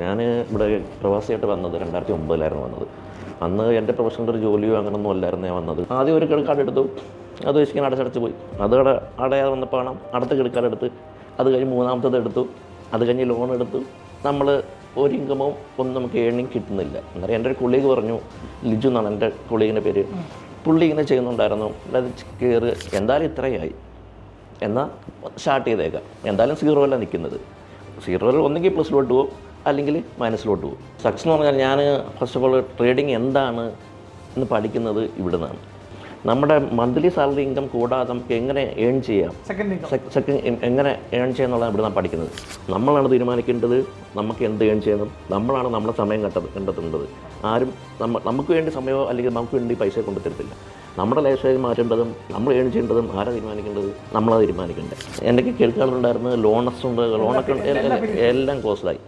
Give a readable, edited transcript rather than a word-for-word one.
ഞാൻ ഇവിടെ പ്രവാസിയായിട്ട് വന്നത് 2009 വന്നത്. അന്ന് എൻ്റെ പ്രൊഫഷണൽ ഒരു ജോലിയോ അങ്ങനെയൊന്നും അല്ലായിരുന്നു ഞാൻ വന്നത്. ആദ്യം ഒരു ക്രെഡിറ്റ് കാർഡ് എടുത്തു, അത് വെച്ചിങ്ങനെ അടച്ചടച്ച് പോയി. അത് അടയാതെ വന്നപ്പോൾ അടുത്ത ക്രെഡിറ്റ് കാർഡ് എടുത്ത്, അത് കഴിഞ്ഞ് മൂന്നാമത്തത് എടുത്തു, അത് കഴിഞ്ഞ് ലോൺ എടുത്തു. നമ്മൾ ഒരു ഇൻകമോ ഒന്നും നമുക്ക് ഏണിങ് കിട്ടുന്നില്ല. അന്നേരം എൻ്റെ ഒരു കൊളീഗ് പറഞ്ഞു, ലിജു എന്നാണ് എൻ്റെ കൊളീഗിൻ്റെ പേര്. പുള്ളി ഇങ്ങനെ ചെയ്യുന്നുണ്ടായിരുന്നു, അത് കയറി എന്തായാലും ഇത്രയായി എന്നാൽ സ്റ്റാർട്ട് ചെയ്തേക്കാം, എന്തായാലും 0 അല്ല നിൽക്കുന്നത്. 0 ഒന്നെങ്കിൽ പ്ലസിലോട്ട് പോകും, അല്ലെങ്കിൽ മൈനസിലോട്ട് പോകും. സക്സസ് എന്ന് പറഞ്ഞാൽ ഞാൻ ഫസ്റ്റ് ഓഫ് ഓൾ ട്രേഡിങ് എന്താണ് എന്ന് പഠിക്കുന്നത് ഇവിടെ നിന്നാണ്. നമ്മുടെ മന്ത്ലി സാലറി ഇൻകം കൂടാതെ നമുക്ക് എങ്ങനെ ഏൺ ചെയ്യാം, സെക്കൻഡ് എങ്ങനെ ഏൺ ചെയ്യാന്നുള്ളതാണ് ഇവിടെ നാം പഠിക്കുന്നത്. നമ്മളാണ് തീരുമാനിക്കേണ്ടത് നമുക്ക് എന്ത് ഏൺ ചെയ്യണം, നമ്മളാണ് നമ്മളെ സമയം കണ്ടെത്തേണ്ടത്. ആരും നമുക്ക് വേണ്ടി സമയമോ അല്ലെങ്കിൽ നമുക്ക് വേണ്ടി പൈസ കൊണ്ടു തരത്തില്ല. നമ്മുടെ ലൈഫ് സ്റ്റൈൽ മാറ്റേണ്ടതും നമ്മൾ ഏൺ ചെയ്യേണ്ടതും ആരാ തീരുമാനിക്കേണ്ടത്, നമ്മളത് തീരുമാനിക്കേണ്ടത്. എനിക്ക് കേൾക്കാറുണ്ടായിരുന്നു ലോണൊക്കെ എല്ലാം ക്ലോസ്ഡായി.